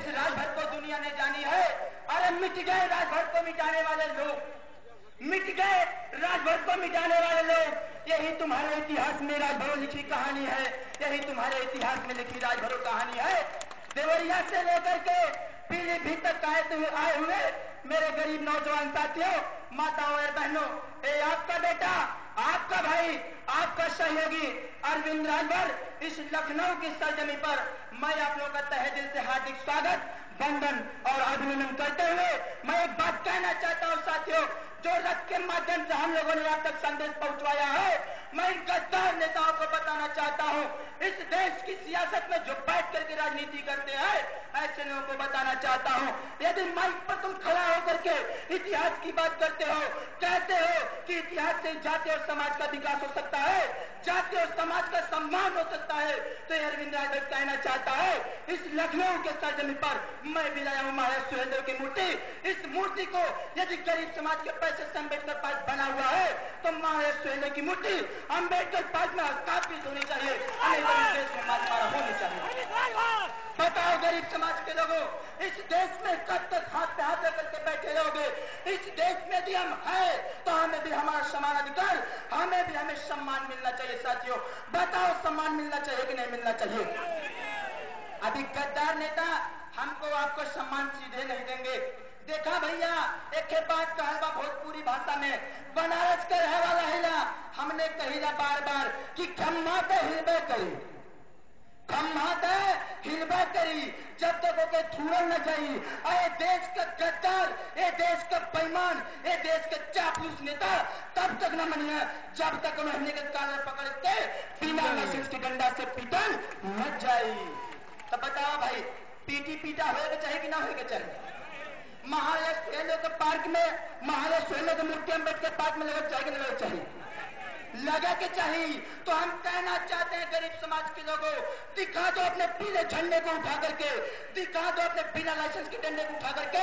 जिस राजभर को दुनिया ने जानी है, अरे मिट गए राजभर को मिटाने वाले लोग, मिट गए राजभर को मिटाने वाले लोग। यही तुम्हारे इतिहास में राजभरों लिखी कहानी है, यही तुम्हारे इतिहास में लिखी राजभरों कहानी है। देवरिया से लेकर के पीलीभीत तक आए हुए मेरे गरीब नौजवान साथियों, माताओं और बहनों, ये आपका बेटा, आपका भाई, आपका सहयोगी अरविंद राजभर इस लखनऊ की सरजमी पर मैं आप लोगों का तहे दिल से हार्दिक स्वागत, वंदन और अभिनंदन करते हुए मैं एक बात कहना चाहता हूं साथियों, जो रथ के माध्यम से हम लोगों ने आप तक संदेश पहुंचवाया है, मैं इन गद्दार नेताओं को बताना चाहता हूं, इस देश की सियासत में जो बैठ करके राजनीति करते हैं, ऐसे लोगों को बताना चाहता हूं, यदि माइक पर तुम खड़ा होकर के इतिहास की बात करते हो, कहते हो कि इतिहास से जाति और समाज का विकास हो सकता है, जाति और समाज का सम्मान हो सकता है, तो अरविंद राजभर कहना चाहता है, इस लखनऊ के सरजमी पर मैं भी लाया हूं महाराज सुहेलदेव की मूर्ति। इस मूर्ति को यदि गरीब समाज के पैसे से अम्बेडकर पार्क बना हुआ है, तो महाराज सुहेलदेव की मूर्ति अम्बेडकर पार्क में स्थापित होनी चाहिए, देश में मारा होनी चाहिए। बताओ गरीब समाज के लोगों, इस देश में कब तक हाथ पे हाथ रख करके बैठे रहोगे? इस देश में भी हम हैं, तो हमें भी हमारा समान अधिकार, हमें सम्मान मिलना चाहिए साथियों। बताओ सम्मान मिलना चाहिए कि नहीं मिलना चाहिए? अभी गद्दार नेता हमको आपको सम्मान सीधे नहीं देंगे। देखा भैया, एक बात कहलबा भोजपुरी भाषा में, बनारस का रहे वाला हिला, हमने कहिला बार बार कि खम्मा तो हिलबे करी, खम्मा तो हिलबे करी, जब तक ओके छुड़ल न जाई। अरे देश का गद्दार, ये देश का बेईमान, ये देश का चापलूस नेता तब तक न मनिए जब तक उन्हें के कालर पकड़ के बिना लाइसेंस की डंडा से पीटल मत जाई। तो बताओ भाई, पीटी पीटा होएगा चाहिए कि ना होएगा चाहिए? महाराज सुहेलदेव के पार्क में, महाराज सुहेलदेव की मूर्ति अम्बेडकर पार्क में लगा चाहिए कि नहीं लगा चाहिए? लगा के चाहिए। तो हम कहना चाहते हैं गरीब समाज के लोगों, दिखा दो अपने पीले झंडे को उठा करके, दिखा दो अपने बिना लाइसेंस के डंडे को उठा करके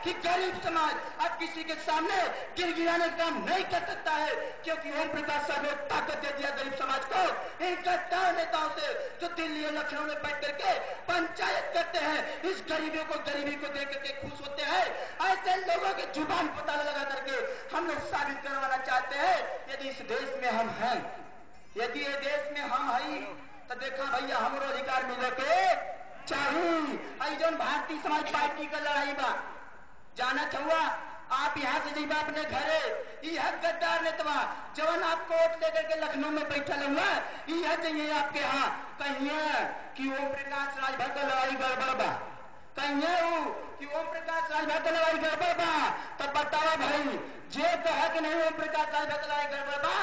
कि गरीब समाज अब किसी के सामने गिड़गिड़ाने का काम नहीं कर सकता है, क्योंकि ओम प्रकाश साहब ने ताकत दे दिया गरीब समाज को। इन गद्दार नेताओं से जो दिल्ली और लखनऊ में बैठ करके पंचायत करते हैं, इस गरीबी को देख करके खुश होते हैं, ऐसे लोगों की जुबान पता लगा करके हम लोग साबित करवाना चाहते हैं, यदि इस देश में हम हैं, यदि ये देश में हम हैं, तो देखा भैया हमारो अधिकार मिले के चाहिए। जो भारतीय समाज पार्टी का लड़ाई बा, जाना चाहुआ आप यहाँ से जब अपने घरे, यह गद्दार नेतवा जवन आपको वोट लेकर के लखनऊ में बैठल हुआ, यह चाहिए आपके यहाँ कहिए कि ओम प्रकाश राजभर का लड़ाई गड़बड़ बा, कहिए कि ओम प्रकाश राजभर का लड़ाई गड़बड़ बा, तो बताओ भाई, जे कहा कि नहीं ओम प्रकाश राजभर का लड़ाई गड़बड़ बा,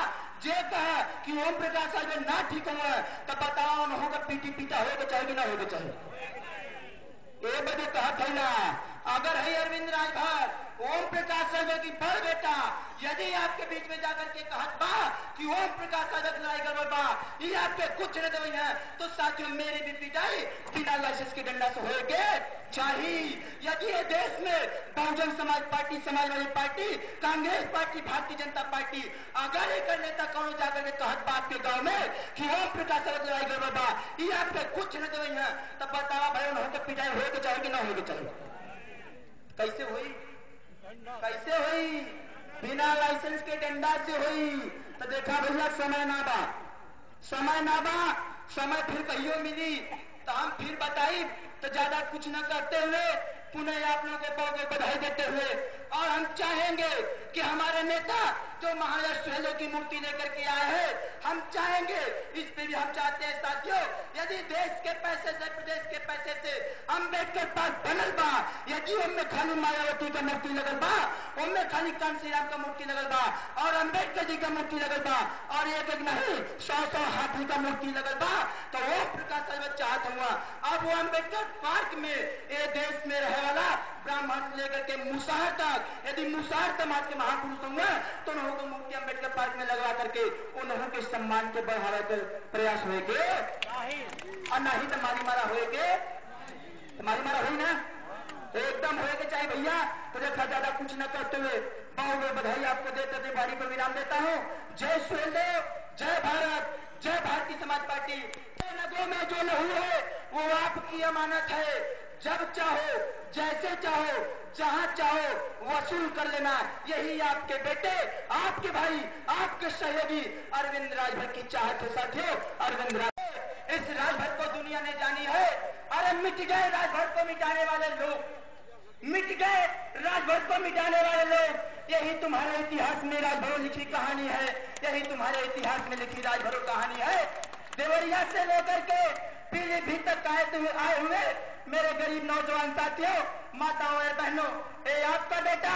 जे कहा कि ओम प्रकाश राजभर ना ठीक हुआ, तो बताओ उन्हों का पीटी पीटा होगा चाहिए कि ना होगा चाहिए? ये बजे कहा था ना, अगर है अरविंद राजभर ओम प्रकाश राजभर की बड़ बेटा यदि आपके बीच में जाकर के कहत बा कि ओम प्रकाश राजभर लड़ाई गड़बड़ बा, ये आपके कुछ न देवी है, तो साथियों मेरी भी पिटाई बिना लाइसेंस के डंडा से होके चाहिए। यदि ये देश में Bahujan Samaj party, Samajwadi party, Congress party, Bharatiya Janata party अगर एक नेता कौन जाकर के कहत बा आपके गांव में कि ओम प्रकाश राजभर लड़ाई गड़बड़ बा, ये आपके कुछ न देवी है, तब बतावा भाई उन्होंने पिटाई होके चाहिए कि ना होके चाहिए? कैसे हुई? कैसे हुई? बिना लाइसेंस के डंडा से हुई। तो देखा भैया समय ना बा, समय ना बा, समय फिर कहियो मिली तो हम फिर बताई। तो ज्यादा कुछ न करते हुए पुनः आप लोगों को बहुत बधाई देते हुए, और हम चाहेंगे कि हमारे नेता जो महाराज सुहेलदेव की मूर्ति लेकर के आए हैं, हम चाहेंगे, इस पे भी हम चाहते हैं साथियों, यदि देश के पैसे से, प्रदेश के पैसे से अम्बेडकर पार्क बनल बा, यदि उनमें खाली मायावती का मूर्ति लगल बा, उनमें खाली कांसी राम का मूर्ति लगल बा, और अम्बेडकर जी का मूर्ति लगल बा, और एक एक नहीं 100 हाथी का मूर्ति लगल बा, तो वो प्रकाश राजभर चाहत हुआ अब वो अम्बेडकर पार्क में ये देश में रहे वाला ब्राह्मण से लेकर के मुसाहर तक, यदि मुसाहर समाज के महापुरुष होंगे तो उन्होंने को मूर्ति अम्बेडकर पार्क में लगा करके उन्होंने के सम्मान के बढ़ावे के प्रयास हुए के, और नहीं तो मारी मारा हुए के, मारी मारा हुई ना, एकदम होए के चाहिए भैया। तो देखा ज्यादा कुछ न करते हुए बहुत बधाई आपको देते हुए वाणी पर विराम देता हूँ। जय सुहेलदेव, जय भारत, जय भारतीय समाज पार्टी। नगरों में जो नहीं है वो आपकी अमानत है। जब चाहो, जैसे चाहो, जहां चाहो वसूल कर लेना। यही आपके बेटे, आपके भाई, आपके सहयोगी अरविंद राजभर की चाहत है साथियों। अरविंद राजभर, इस राजभर को दुनिया ने जानी है। अरे मिट गए राजभर को मिटाने वाले लोग, मिट गए राजभर को मिटाने वाले लोग। यही तुम्हारे इतिहास में राजभरों लिखी कहानी है, यही तुम्हारे इतिहास में लिखी राजभरों कहानी है। देवरिया से लेकर के पीलीभीत तक आए हुए मेरे गरीब नौजवान साथियों, माताओं और बहनों, ये आपका बेटा,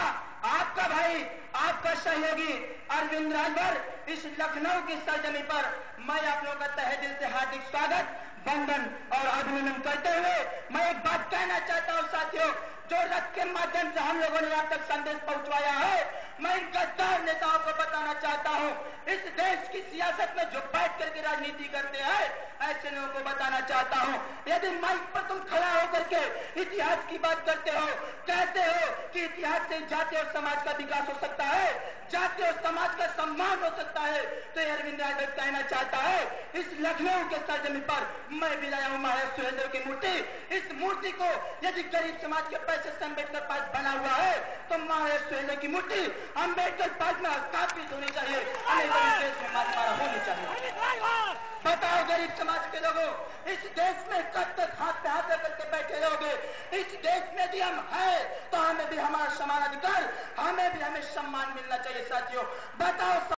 आपका भाई, आपका सहयोगी अरविंद राजभर इस लखनऊ की सरजमी पर मैं आप लोगों का तहे दिल से हार्दिक स्वागत, वंदन और अभिनंदन करते हुए मैं एक बात कहना चाहता हूं साथियों, जो रथ के माध्यम से हम लोगों ने आप तक संदेश पहुंचवाया है, मैं इन गद्दार नेताओं को बताना चाहता हूं, इस देश की सियासत में जो बैठ करके राजनीति करते हैं, ऐसे लोगों को बताना चाहता हूं, यदि माइक पर तुम खड़ा होकर के इतिहास की बात करते हो, कहते हो कि इतिहास से जाति और समाज का विकास हो सकता है, जाति और समाज का सम्मान हो सकता है, तो अरविंद राजभर कहना चाहता है, इस लखनऊ के सरजमी पर मैं भी लाया हूं महाराज सुहेलदेव की मूर्ति। इस मूर्ति को यदि गरीब समाज के पैसे से अम्बेडकर पार्क बना हुआ है, तो महाराज सुहेलदेव की मूर्ति अम्बेडकर पार्क में स्थापित होनी चाहिए, देश में मारा होनी चाहिए। बताओ गरीब समाज के लोगों, इस देश में कब तक हाथ पे हाथ लेकर के बैठे रहोगे? इस देश में भी हम हैं, तो हमें भी हमारा समान अधिकार, हमें भी हमें सम्मान मिलना चाहिए साथियों। बताओ